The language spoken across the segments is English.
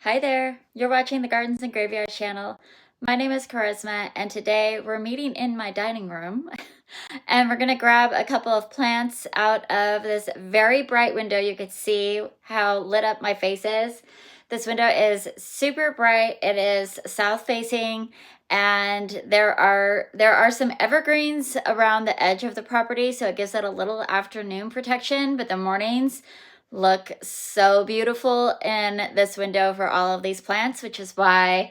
Hi there, you're watching the Gardens and Graveyard channel. My name is Charisma, and today we're meeting in my dining room and we're gonna grab a couple of plants out of this very bright window. You can see how lit up my face is. This window is super bright. It is south facing, and there are some evergreens around the edge of the property, so it gives it a little afternoon protection, but the mornings look so beautiful in this window for all of these plants, which is why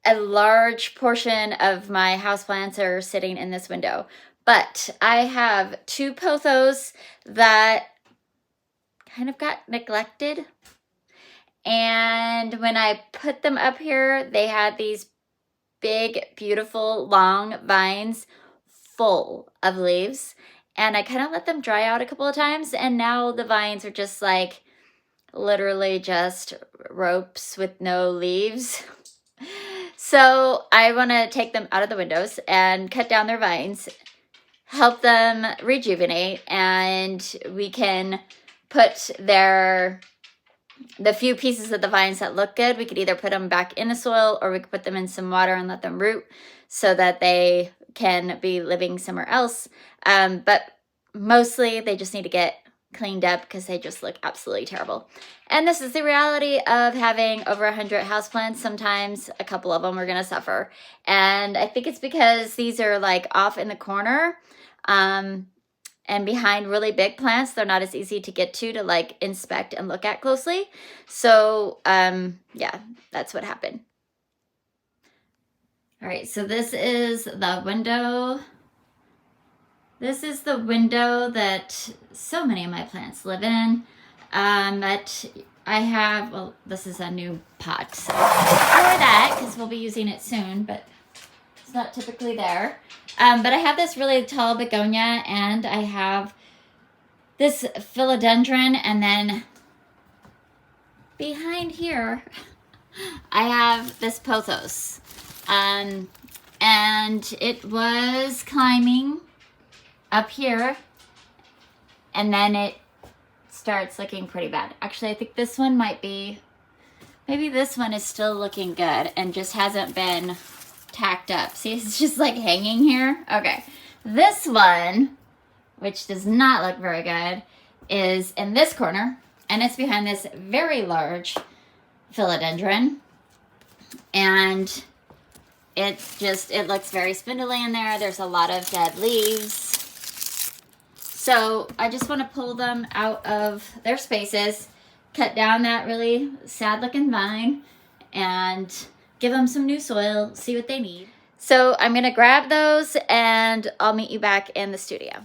a large portion of my houseplants are sitting in this window. But I have two pothos that kind of got neglected. And when I put them up here, they had these big, beautiful, long vines full of leaves. And I kind of let them dry out a couple of times, and now the vines are just like literally just ropes with no leaves. So I want to take them out of the windows and cut down their vines, help them rejuvenate, and we can put the few pieces of the vines that look good, we could either put them back in the soil or we could put them in some water and let them root so that they can be living somewhere else. But mostly they just need to get cleaned up because they just look absolutely terrible. And this is the reality of having over 100 houseplants. Sometimes a couple of them are going to suffer. And I think it's because these are like off in the corner and behind really big plants. They're not as easy to get to like inspect and look at closely. So yeah, that's what happened. All right, so this is the window. This is the window that so many of my plants live in. But I have, well, this is a new pot, so ignore that because we'll be using it soon, but it's not typically there. But I have this really tall begonia, and I have this philodendron, and then behind here, I have this pothos. And it was climbing up here, and then it starts looking pretty bad. Actually, I think this one might be, maybe this one is still looking good and just hasn't been tacked up. See, it's just like hanging here. Okay, this one, which does not look very good, is in this corner, and it's behind this very large philodendron, and it looks very spindly in there. There's a lot of dead leaves. So I just want to pull them out of their spaces, cut down that really sad looking vine, and give them some new soil, see what they need. So I'm going to grab those and I'll meet you back in the studio.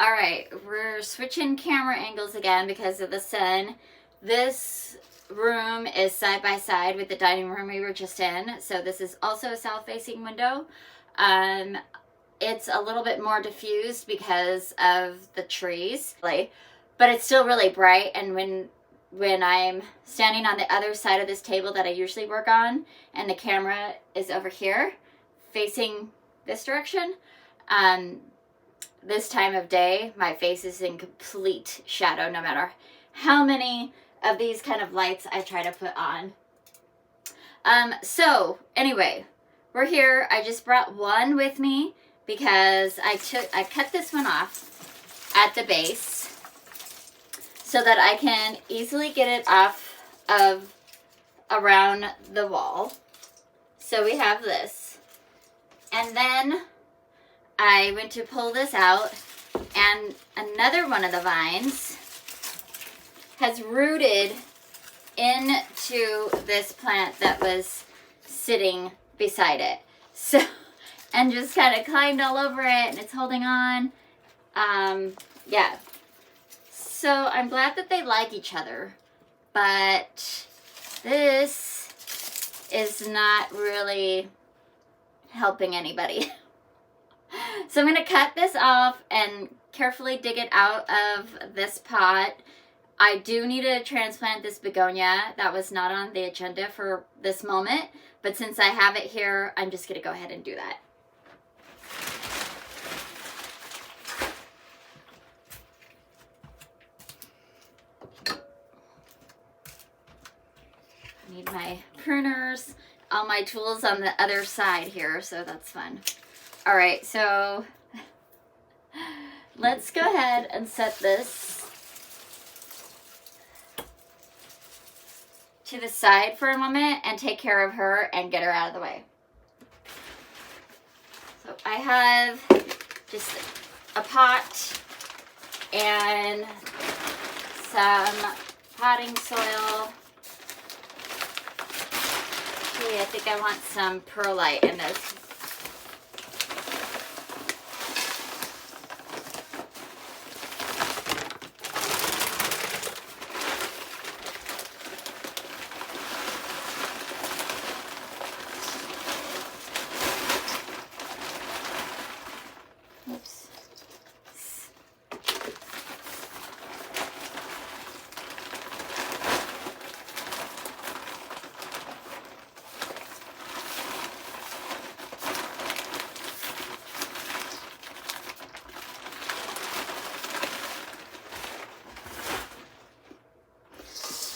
All right, we're switching camera angles again because of the sun. This room is side by side with the dining room we were just in. So this is also a south facing window. It's a little bit more diffused because of the trees, but it's still really bright. And when I'm standing on the other side of this table that I usually work on, and the camera is over here facing this direction, this time of day, my face is in complete shadow no matter how many of these kind of lights I try to put on. So anyway, we're here. I just brought one with me because I cut this one off at the base so that I can easily get it off of around the wall. So we have this. And then I went to pull this out, and another one of the vines has rooted into this plant that was sitting beside it. So, and just kind of climbed all over it, and it's holding on. Yeah. So I'm glad that they like each other, but this is not really helping anybody. So I'm going to cut this off and carefully dig it out of this pot. I do need to transplant this begonia. That was not on the agenda for this moment, but since I have it here, I'm just going to go ahead and do that. I need my pruners, all my tools on the other side here, so that's fun. All right, so let's go ahead and set this to the side for a moment and take care of her and get her out of the way. So I have just a pot and some potting soil. Okay, I think I want some perlite in this.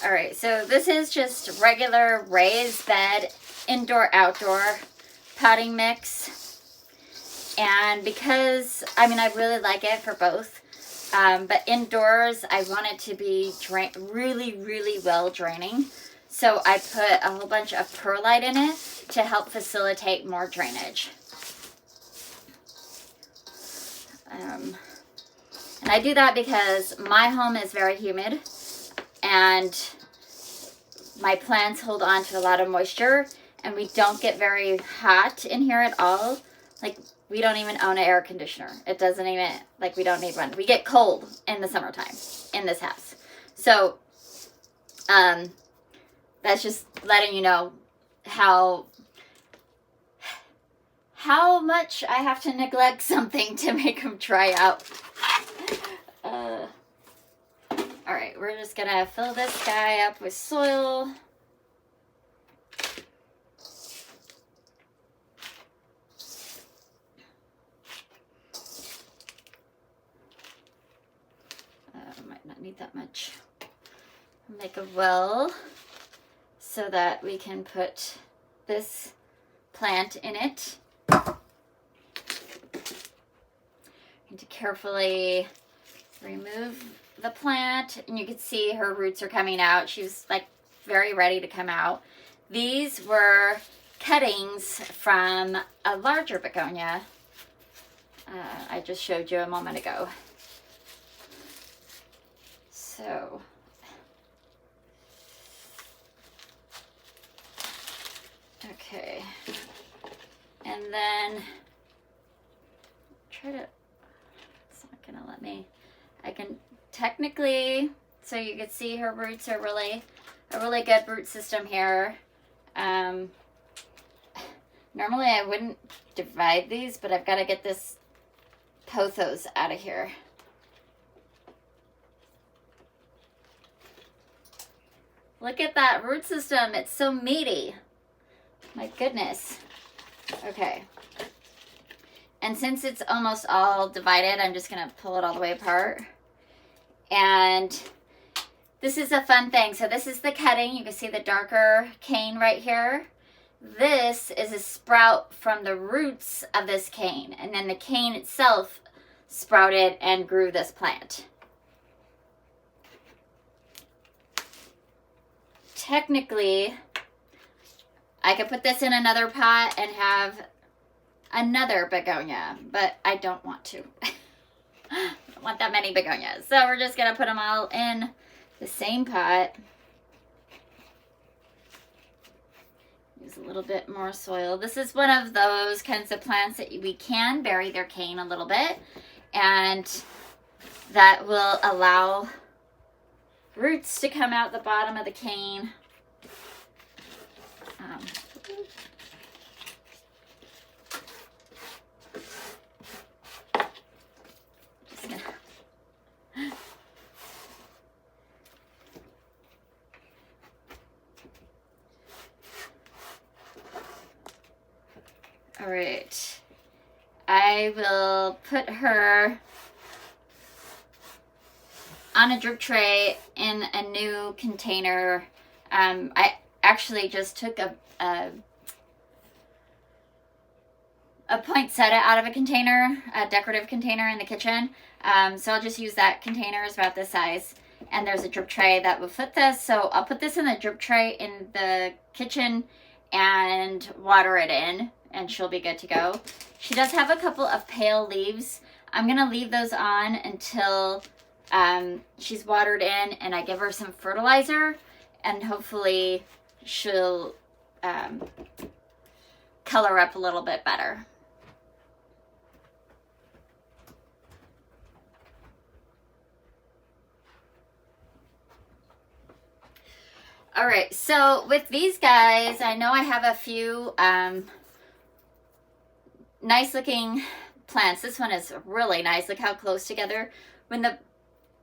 All right, so this is just regular raised bed, indoor-outdoor potting mix. And because, I mean, I really like it for both, but indoors, I want it to be really, really well draining. So I put a whole bunch of perlite in it to help facilitate more drainage. And I do that because my home is very humid, and my plants hold on to a lot of moisture, and we don't get very hot in here at all. Like, we don't even own an air conditioner. It doesn't even, like, we don't need one. We get cold in the summertime in this house. So, that's just letting you know how much I have to neglect something to make them dry out. All right, we're just gonna fill this guy up with soil. Might not need that much. Make a well so that we can put this plant in it. Need to carefully remove the plant, and you can see her roots are coming out. She's like very ready to come out. These were cuttings from a larger begonia I just showed you a moment ago. So okay, and then try to, it's not gonna let me, I can technically, so you can see her roots are a really good root system here. Normally I wouldn't divide these, but I've got to get this Pothos out of here. Look at that root system. It's so meaty. My goodness. Okay. And since it's almost all divided, I'm just gonna pull it all the way apart. And this is a fun thing. So this is the cutting. You can see the darker cane right here. This is a sprout from the roots of this cane. And then the cane itself sprouted and grew this plant. Technically, I could put this in another pot and have another begonia, but I don't want to. I don't want that many begonias. So we're just gonna put them all in the same pot. Use a little bit more soil. This is one of those kinds of plants that we can bury their cane a little bit, and that will allow roots to come out the bottom of the cane. Just gonna all right. I will put her on a drip tray in a new container. I actually just took a poinsettia out of a container, a decorative container in the kitchen. So I'll just use that container. It's about this size. And there's a drip tray that will fit this. So I'll put this in the drip tray in the kitchen and water it in, and she'll be good to go. She does have a couple of pale leaves. I'm gonna leave those on until she's watered in and I give her some fertilizer, and hopefully she'll color up a little bit better. All right, so with these guys, I know I have a few nice looking plants. This one is really nice. Look how close together. When the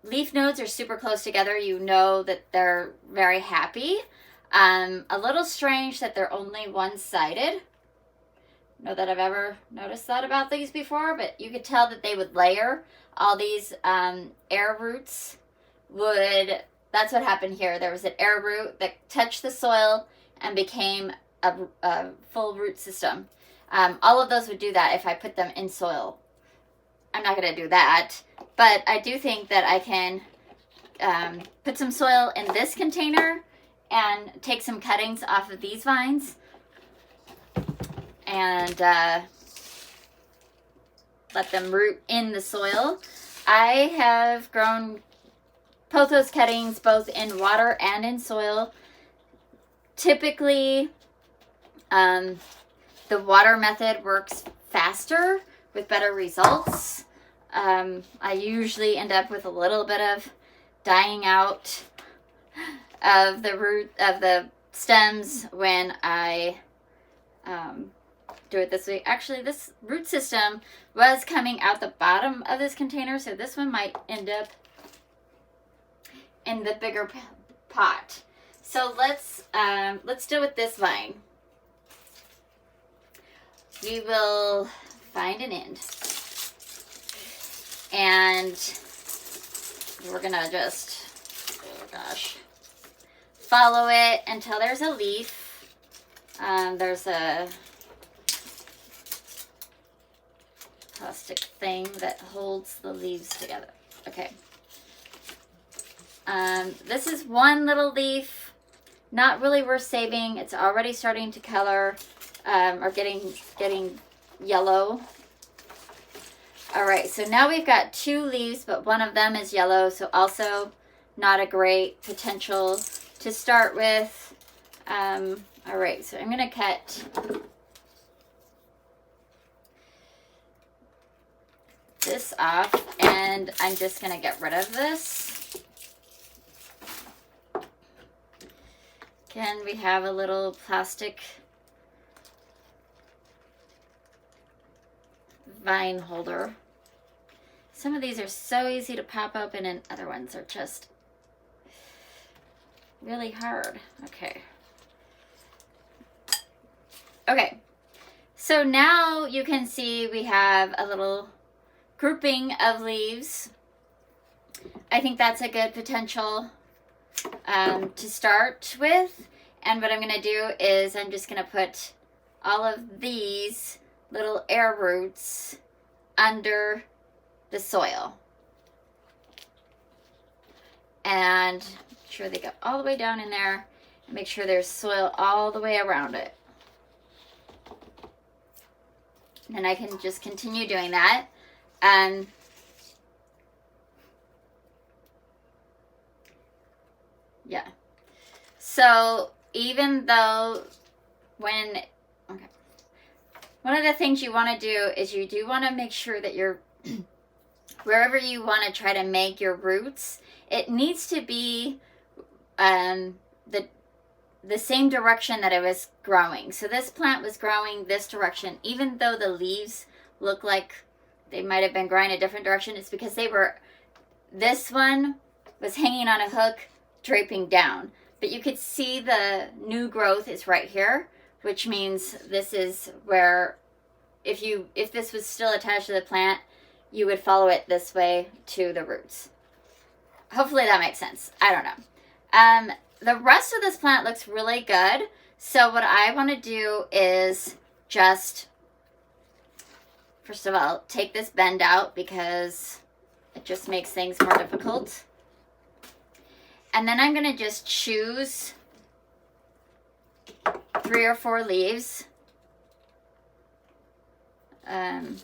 leaf nodes are super close together, you know that they're very happy. A little strange that they're only one-sided. Know that I've ever noticed that about these before, but you could tell that they would layer. All these air roots would, that's what happened here. There was an air root that touched the soil and became a full root system. All of those would do that if I put them in soil. I'm not going to do that, but I do think that I can put some soil in this container and take some cuttings off of these vines and let them root in the soil. I have grown pothos cuttings both in water and in soil. Typically, the water method works faster with better results. I usually end up with a little bit of dying out of the root of the stems when I do it this way. Actually, this root system was coming out the bottom of this container, so this one might end up in the bigger pot. So let's deal with this vine. We will find an end, and we're gonna just, oh gosh, follow it until there's a leaf. There's a plastic thing that holds the leaves together. Okay. This is one little leaf, not really worth saving. It's already starting to color, or getting yellow. All right, so now we've got 2 leaves, but one of them is yellow, so also not a great potential to start with. All right, so I'm gonna cut this off, and I'm just gonna get rid of this. Again, we have a little plastic vine holder. Some of these are so easy to pop open, and other ones are just really hard. Okay. Okay. So now you can see we have a little grouping of leaves. I think that's a good potential to start with. And what I'm going to do is I'm just going to put all of these little air roots under the soil. And make sure they go all the way down in there. And make sure there's soil all the way around it. And I can just continue doing that. Yeah. So even though one of the things you want to do is you do want to make sure that you're wherever you want to try to make your roots, it needs to be the same direction that it was growing. So this plant was growing this direction, even though the leaves look like they might have been growing a different direction. It's because this one was hanging on a hook, draping down. But you could see the new growth is right here, which means this is where, if this was still attached to the plant, you would follow it this way to the roots. Hopefully that makes sense. I don't know. The rest of this plant looks really good. So what I want to do is just, first of all, take this bend out because it just makes things more difficult. And then I'm going to just choose 3 or 4 leaves and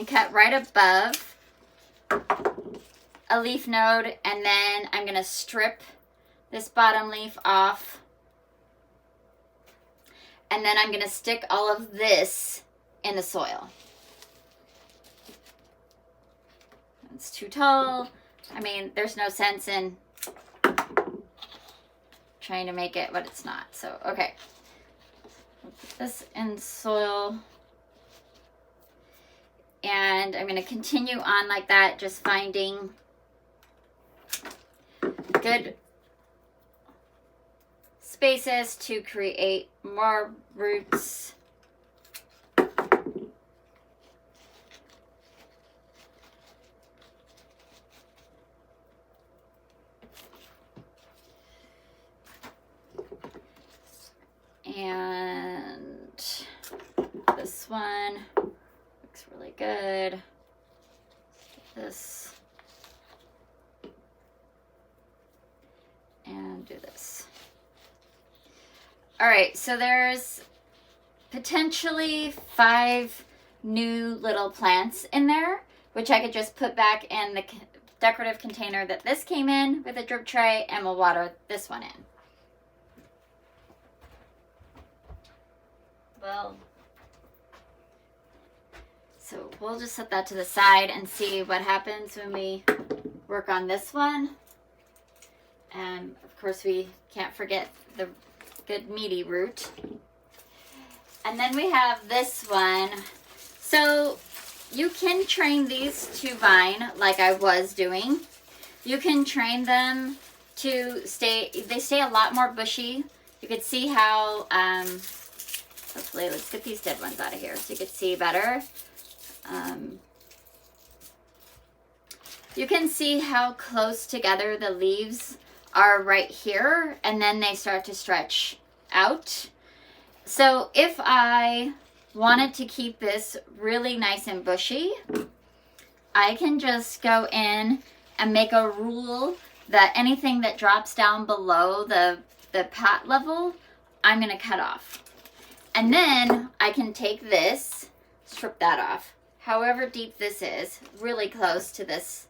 cut right above a leaf node, and then I'm going to strip this bottom leaf off, and then I'm going to stick all of this in the soil. It's too tall. I mean, there's no sense in trying to make it what it's not. So, okay. I'll put this in soil. And I'm going to continue on like that, just finding good spaces to create more roots. And this one looks really good. This. And do this. All right, so there's potentially 5 new little plants in there, which I could just put back in the decorative container that this came in with a drip tray, and we'll water this one in. Well, so we'll just set that to the side and see what happens when we work on this one. And of course we can't forget the good meaty root. And then we have this one. So you can train these to vine like I was doing. You can train them to they stay a lot more bushy. You could see how, hopefully, let's get these dead ones out of here so you could see better. You can see how close together the leaves are right here, and then they start to stretch out. So if I wanted to keep this really nice and bushy, I can just go in and make a rule that anything that drops down below the pot level, I'm going to cut off. And then I can take this, strip that off, however deep this is, really close to this.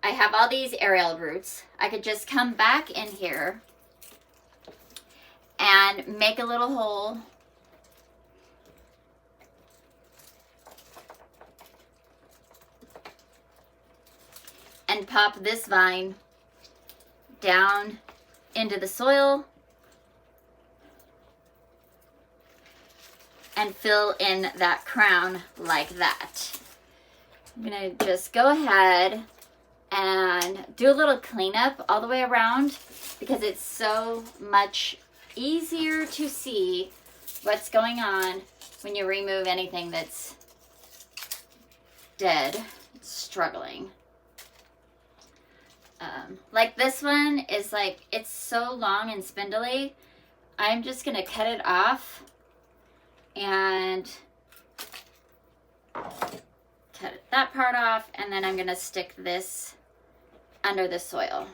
I have all these aerial roots. I could just come back in here and make a little hole. And pop this vine down into the soil and fill in that crown like that. I'm gonna just go ahead and do a little cleanup all the way around because it's so much easier to see what's going on when you remove anything that's dead, it's struggling. Like this one is like, it's so long and spindly. I'm just going to cut it off and cut that part off, and then I'm going to stick this under the soil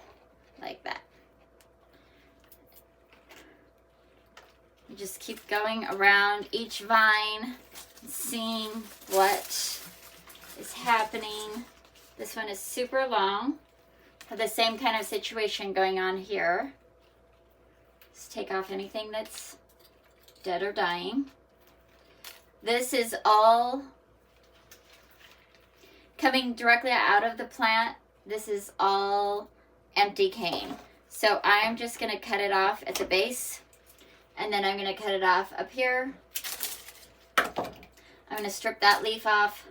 like that. You just keep going around each vine, seeing what is happening. This one is super long. Have the same kind of situation going on here. Just take off anything that's dead or dying. This is all coming directly out of the plant. This is all empty cane. So I'm just going to cut it off at the base, and then I'm going to cut it off up here. I'm going to strip that leaf off,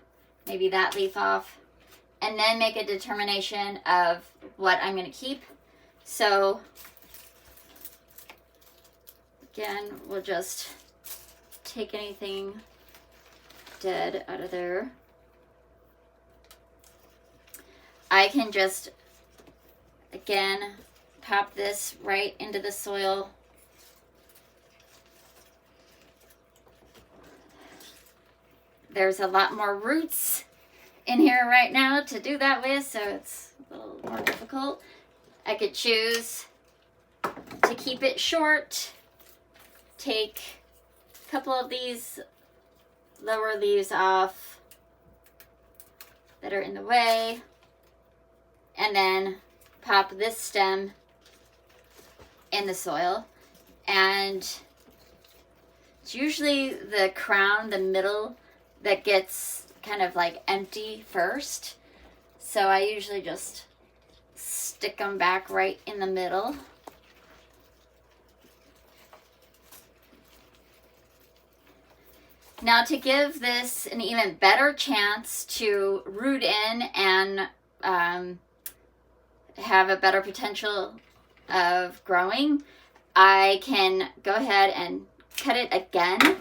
maybe that leaf off, and then make a determination of what I'm going to keep. So again, we'll just take anything dead out of there. I can just, again, pop this right into the soil. There's a lot more roots in here right now to do that with, so it's a little more difficult. I could choose to keep it short, take a couple of these lower leaves off that are in the way, and then pop this stem in the soil. And it's usually the crown, the middle, that gets kind of like empty first. So I usually just stick them back right in the middle. Now, to give this an even better chance to root in and have a better potential of growing, I can go ahead and cut it again.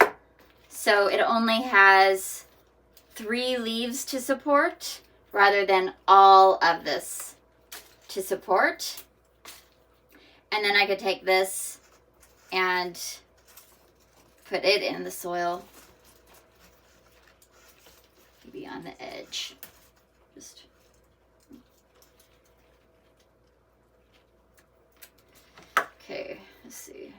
So it only has 3 leaves to support rather than all of this to support. And then I could take this and put it in the soil, maybe on the edge. Just okay, let's see.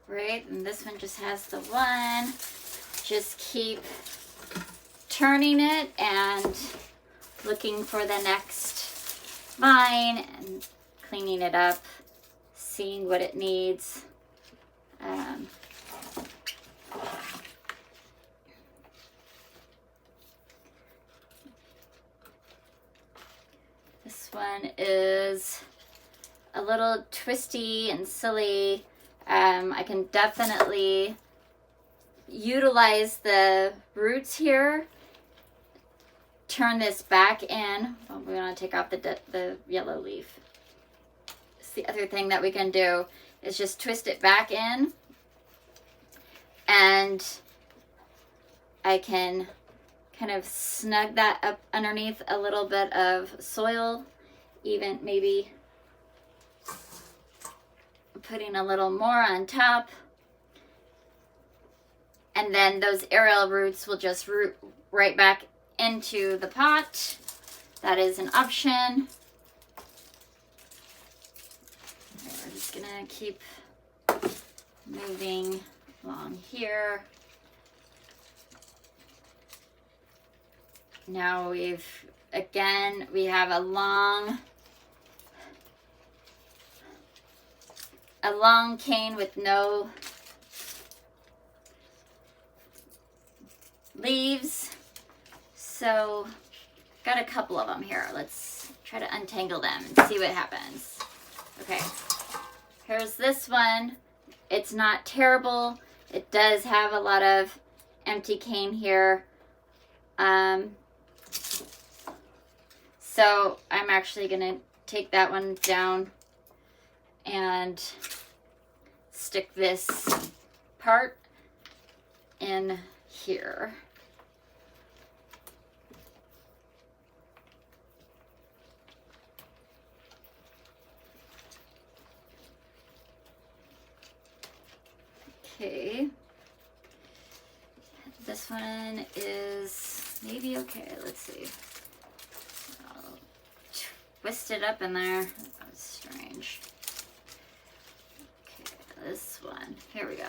Right, and this one just has the one. Just keep turning it and looking for the next vine and cleaning it up, seeing what it needs. This one is a little twisty and silly. I can definitely utilize the roots here. Turn this back in. Oh, we want to take off the yellow leaf. It's the other thing that we can do is just twist it back in, and I can kind of snug that up underneath a little bit of soil, even maybe putting a little more on top, and then those aerial roots will just root right back into the pot. That is an option. We're just gonna keep moving along here. Now we have a long a long cane with no leaves. So got a couple of them here. Let's try to untangle them and see what happens. Okay, here's this one. It's not terrible. It does have a lot of empty cane here. So I'm actually gonna take that one down and stick this part in here. Okay, this one is maybe okay. Let's see. I'll twist it up in there. That's strange. Okay, this one. Here we go.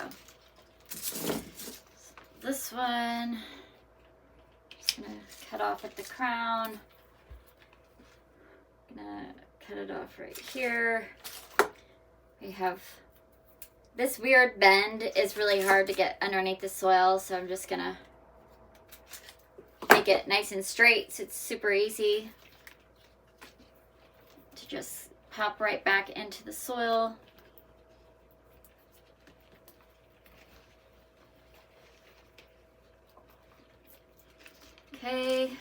This one, just gonna cut off at the crown. Gonna cut it off right here. We have this weird bend is really hard to get underneath the soil, so I'm just gonna make it nice and straight so it's super easy to just pop right back into the soil. Okay,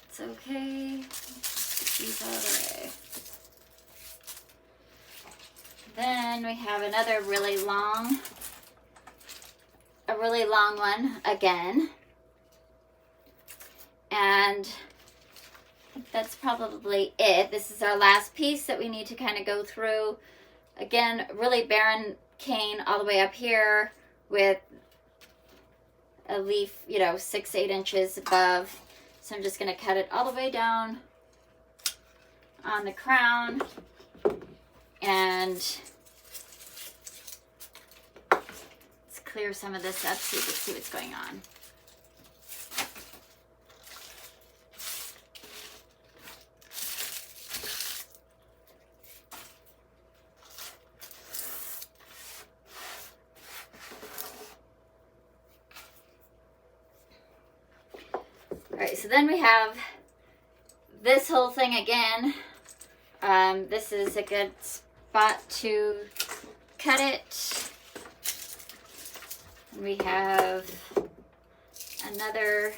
it's okay. Let's get these out of the way. Then we have another really long one again. And that's probably it. This is our last piece that we need to kind of go through. Again, really barren cane all the way up here with a leaf, you know, 6-8 inches above. So I'm just going to cut it all the way down on the crown. And let's clear some of this up so you can see what's going on. All right, so then we have this whole thing again. This is a good spot to cut it. And we have another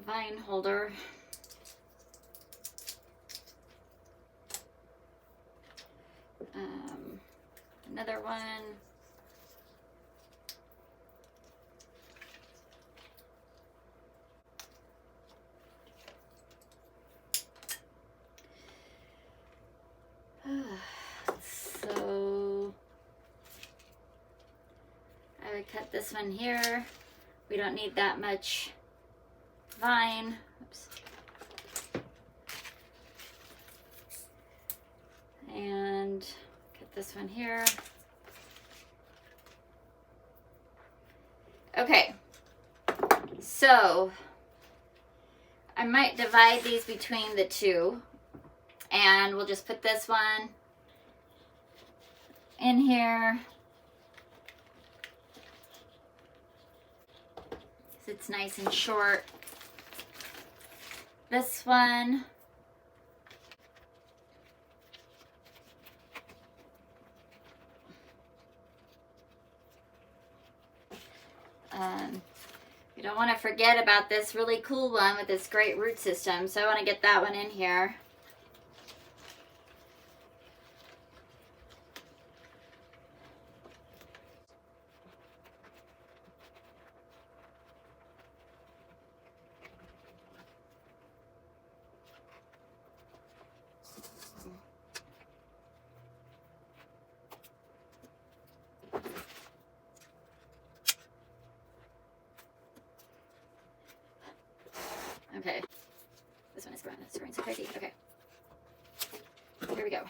vine holder. Another one. So I would cut this one here. We don't need that much vine. Oops. And cut this one here. Okay, so I might divide these between the two, and we'll just put this one in here. So it's nice and short. This one, you don't want to forget about this really cool one with this great root system, so I want to get that one in here. Okay, this one is growing so crazy. Okay, here we go.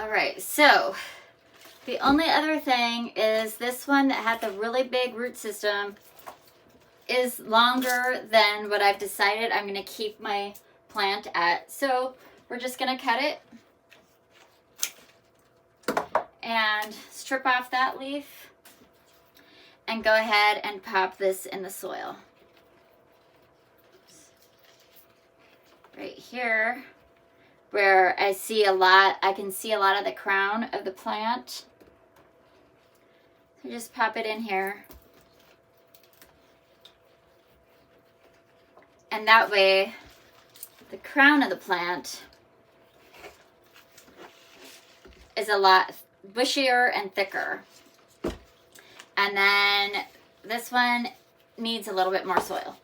All right, so the only other thing is this one that had the really big root system is longer than what I've decided I'm going to keep my plant at. So we're just going to cut it and strip off that leaf and go ahead and pop this in the soil. Right here, where I see a lot, I can see a lot of the crown of the plant. So just pop it in here. And that way, the crown of the plant is a lot bushier and thicker. And then this one needs a little bit more soil.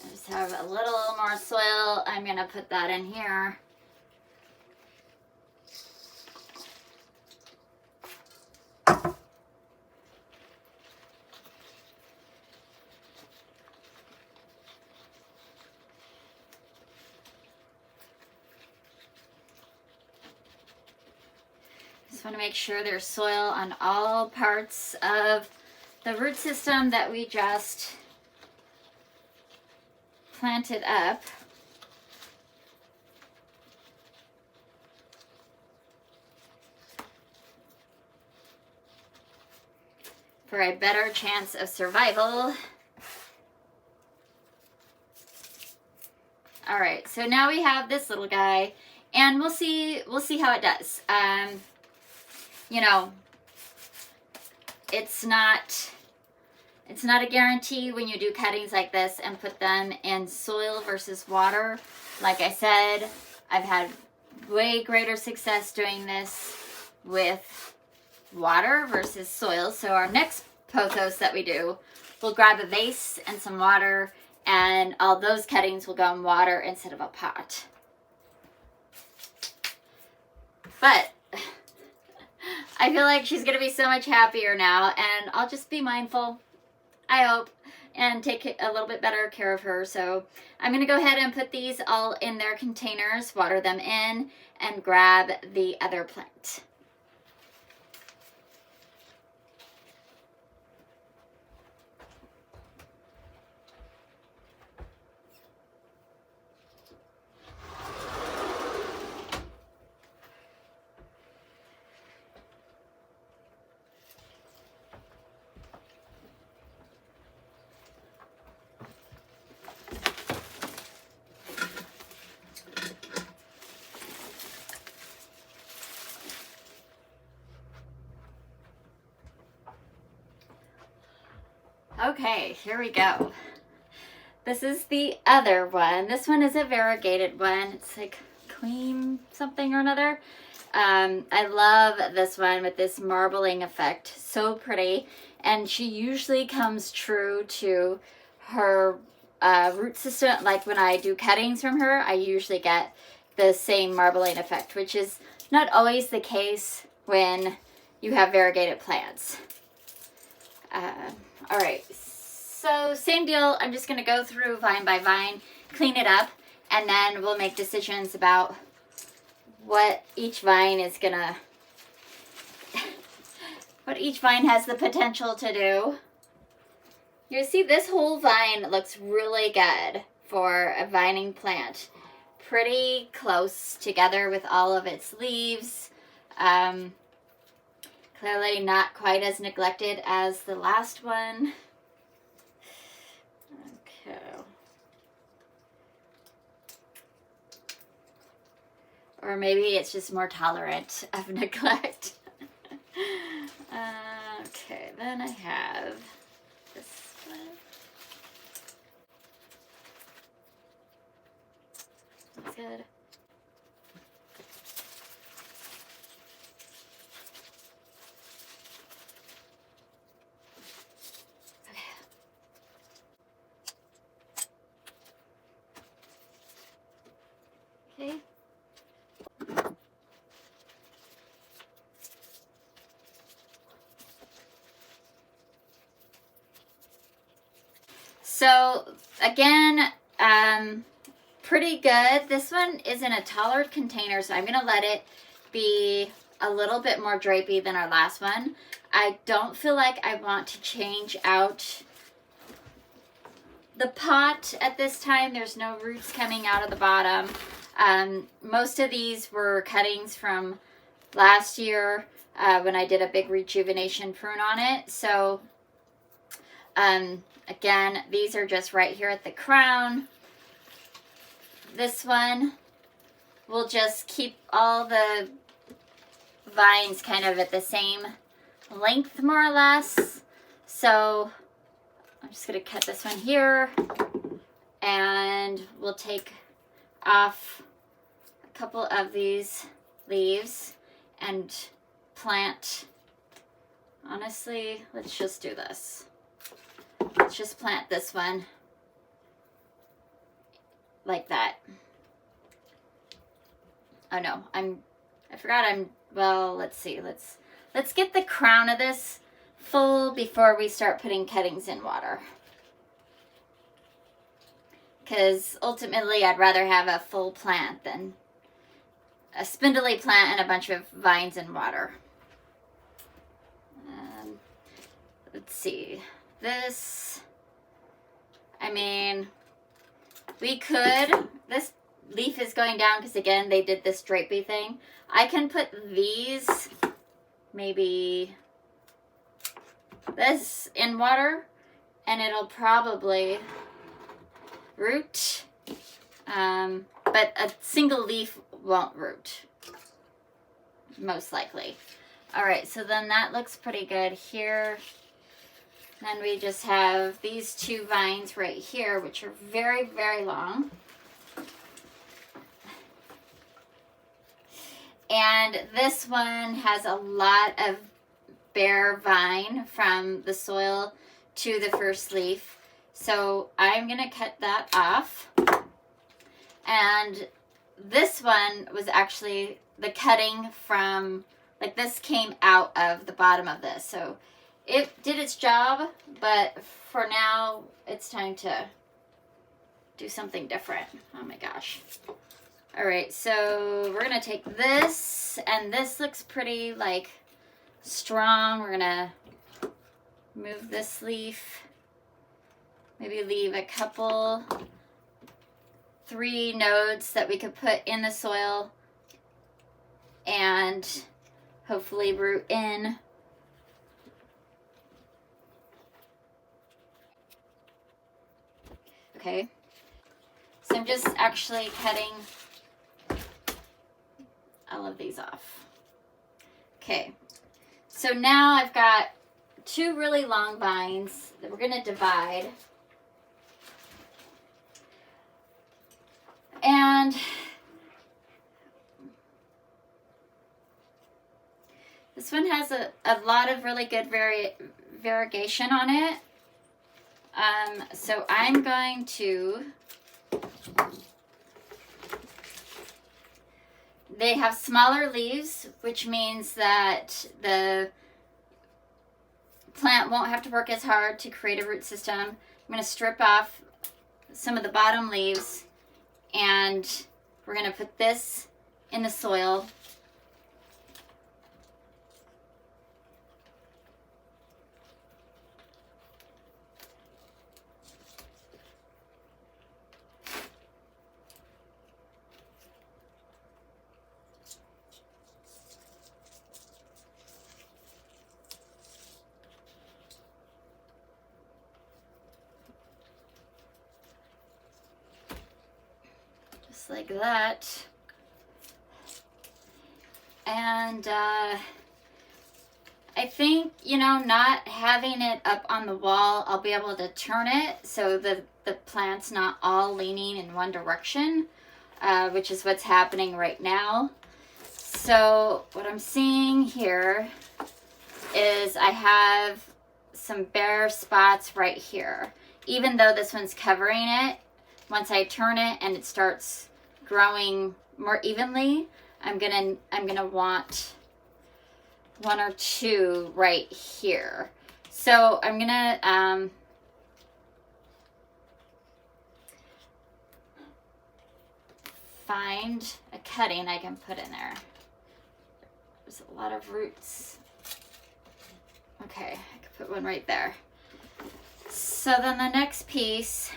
I just have a little more soil. I'm going to put that in here. Just want to make sure there's soil on all parts of the root system that we just planted up. For a better chance of survival. All right, so now we have this little guy, and we'll see how it does. You know, it's not a guarantee when you do cuttings like this and put them in soil versus water. Like I said, I've had way greater success doing this with water versus soil. So our next pothos that we do, we'll grab a vase and some water, and all those cuttings will go in water instead of a pot. But I feel like she's going to be so much happier now, and I'll just be mindful, I hope, and take a little bit better care of her. So I'm going to go ahead and put these all in their containers, water them in, and grab the other plant. Okay, here we go. This is the other one. This one is a variegated one. It's like cream something or another. I love this one with this marbling effect. So pretty. And she usually comes true to her root system. Like when I do cuttings from her, I usually get the same marbling effect, which is not always the case when you have variegated plants. All right, so same deal. I'm just going to go through vine by vine, clean it up, and then we'll make decisions about what each vine is going to, what each vine has the potential to do. You see, this whole vine looks really good for a vining plant. Pretty close together with all of its leaves. Clearly not quite as neglected as the last one. Okay. Or maybe it's just more tolerant of neglect. Okay, then I have this one. That's good. Okay. So again, pretty good. This one is in a taller container, so I'm going to let it be a little bit more drapey than our last one. I don't feel like I want to change out the pot at this time. There's no roots coming out of the bottom. Most of these were cuttings from last year when I did a big rejuvenation prune on it. So again, these are just right here at the crown. This one will just keep all the vines kind of at the same length, more or less. So I'm just going to cut this one here, and we'll take off a couple of these leaves and plant. Honestly, let's just do this. Let's just plant this one like that. Oh no, I forgot well, let's see. Let's get the crown of this full before we start putting cuttings in water. Because ultimately I'd rather have a full plant than a spindly plant and a bunch of vines in water. Let's see. This, I mean, we could, this leaf is going down because again they did this drapey thing. I can put these, maybe this in water, and it'll probably root, but a single leaf won't root, most likely. All right, so then that looks pretty good here. Then we just have these two vines right here, which are very, very long. And this one has a lot of bare vine from the soil to the first leaf. So I'm going to cut that off. And this one was actually the cutting from, like, this came out of the bottom of this. So it did its job, but for now it's time to do something different. Oh my gosh. All right, so we're gonna take this, and this looks pretty like strong. We're gonna move this leaf, maybe leave a couple, 3 nodes that we could put in the soil and hopefully root in. Okay, so I'm just actually cutting all of these off. Okay, so now I've got 2 really long vines that we're going to divide. And this one has a lot of really good variegation on it. So I'm going to, they have smaller leaves, which means that the plant won't have to work as hard to create a root system. I'm going to strip off some of the bottom leaves, and we're going to put this in the soil. Like that. And I think, you know, not having it up on the wall, I'll be able to turn it so the plant's not all leaning in one direction, which is what's happening right now. So what I'm seeing here is I have some bare spots right here. Even though this one's covering it, once I turn it and it starts growing more evenly, I'm gonna want 1 or 2 right here. So I'm gonna find a cutting I can put in there. There's a lot of roots. Okay, I could put one right there. So then the next piece,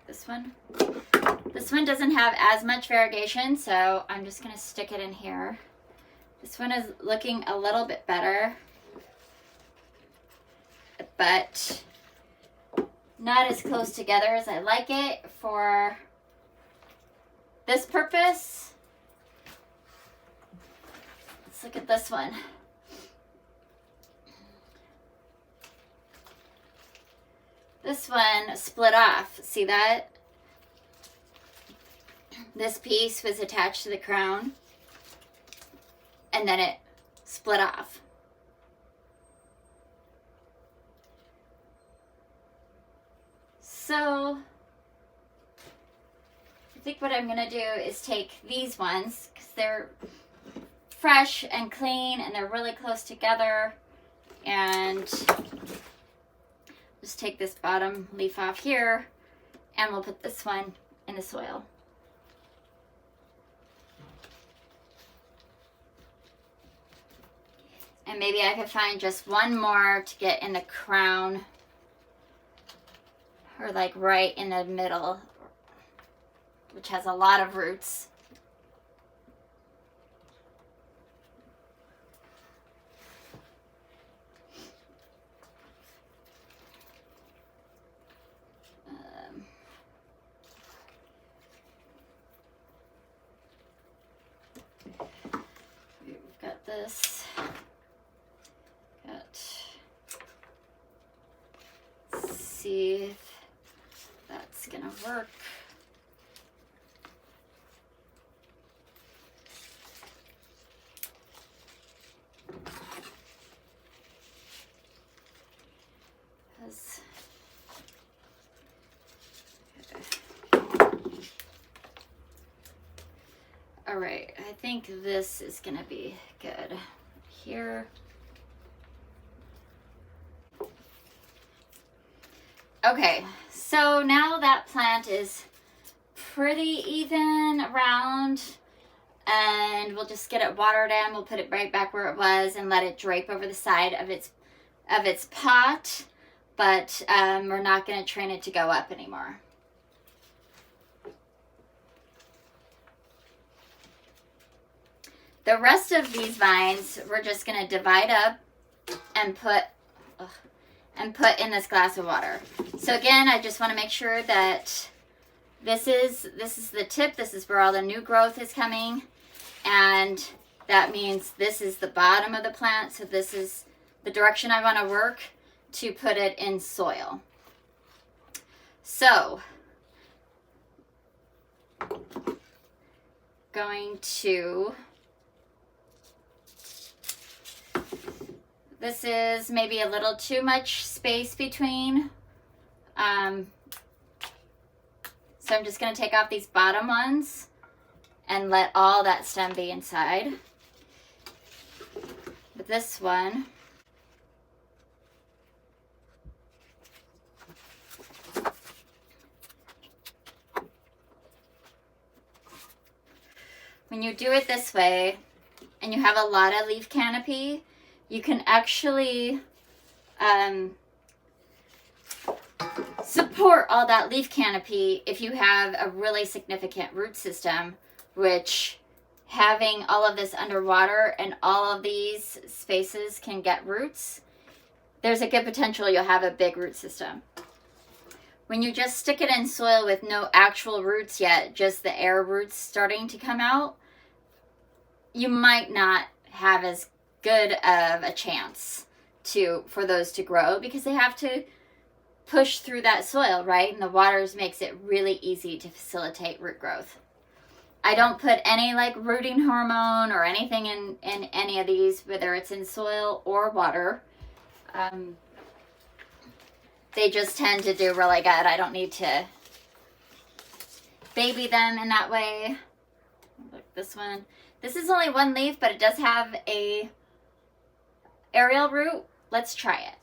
this one. This one doesn't have as much variegation, so I'm just gonna stick it in here. This one is looking a little bit better, but not as close together as I like it for this purpose. Let's look at this one. This one split off. See that? This piece was attached to the crown, and then it split off. So I think what I'm gonna do is take these ones, because they're fresh and clean and they're really close together, and just take this bottom leaf off here, and we'll put this one in the soil. And maybe I could find just one more to get in the crown, or like right in the middle, which has a lot of roots. We've got this. Let's see if that's gonna work. All right, I think this is gonna be good here. Okay, so now that plant is pretty even around, and we'll just get it watered in. We'll put it right back where it was and let it drape over the side of its pot, but we're not going to train it to go up anymore. The rest of these vines we're just going to divide up and put in this glass of water. So again, I just want to make sure that this is the tip. This is where all the new growth is coming, and that means this is the bottom of the plant. So this is the direction I want to work to put it in soil. So going to, this is maybe a little too much space between. So I'm just going to take off these bottom ones and let all that stem be inside. But this one, when you do it this way and you have a lot of leaf canopy, you can actually support all that leaf canopy if you have a really significant root system, which having all of this underwater and all of these spaces can get roots. There's a good potential you'll have a big root system. When you just stick it in soil with no actual roots yet, just the air roots starting to come out, you might not have as good of a chance for those to grow, because they have to push through that soil, right? And the water makes it really easy to facilitate root growth. I don't put any like rooting hormone or anything in any of these, whether it's in soil or water. They just tend to do really good. I don't need to baby them in that way. Look, this one. This is only one leaf, but it does have a aerial root. Let's try it.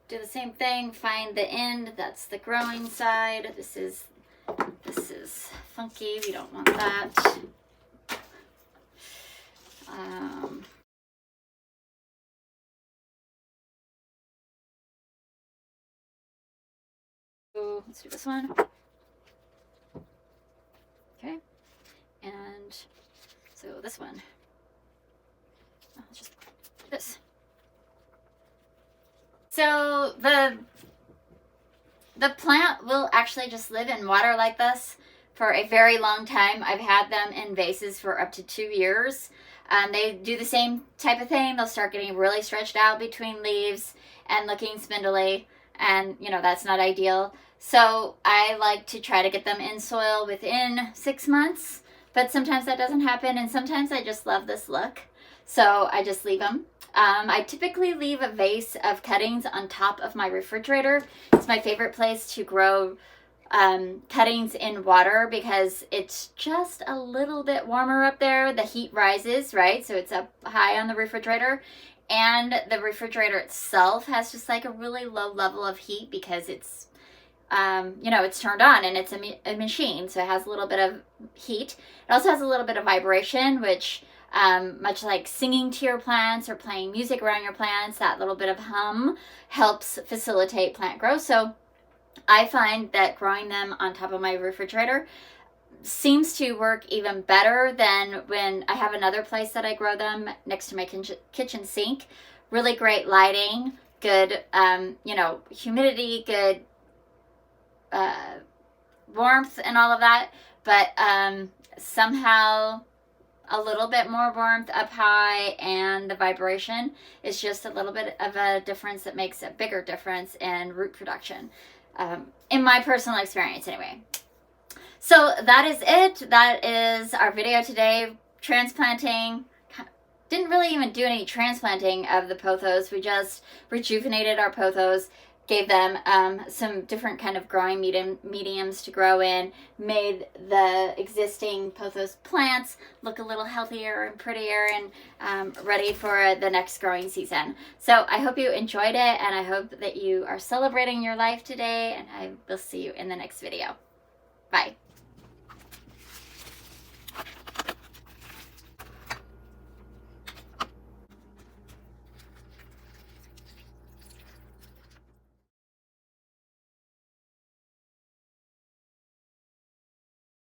do the same thing, find the end, that's the growing side. This is funky, we don't want that. Let's do this one. Okay, and so this one. Let's just do this. So the plant will actually just live in water like this for a very long time. I've had them in vases for up to 2 years. They do the same type of thing. They'll start getting really stretched out between leaves and looking spindly, and you know, that's not ideal. So I like to try to get them in soil within 6 months, but sometimes that doesn't happen, and sometimes I just love this look, so I just leave them. I typically leave a vase of cuttings on top of my refrigerator. It's my favorite place to grow cuttings in water because it's just a little bit warmer up there. The heat rises, right? So it's up high on the refrigerator, and the refrigerator itself has just like a really low level of heat because it's you know, it's turned on and it's a machine, so it has a little bit of heat. It also has a little bit of vibration, which much like singing to your plants or playing music around your plants, that little bit of hum helps facilitate plant growth. So I find that growing them on top of my refrigerator seems to work even better than when I have another place that I grow them next to my kitchen sink. Really great lighting, good you know, humidity, good warmth and all of that, but somehow a little bit more warmth up high, and the vibration is just a little bit of a difference that makes a bigger difference in root production, in my personal experience anyway. So that is it. That is our video today. Transplanting. Didn't really even do any transplanting of the pothos. We just rejuvenated our pothos, gave them some different kind of growing mediums to grow in, made the existing pothos plants look a little healthier and prettier, and ready for the next growing season. So I hope you enjoyed it, and I hope that you are celebrating your life today, and I will see you in the next video. Bye.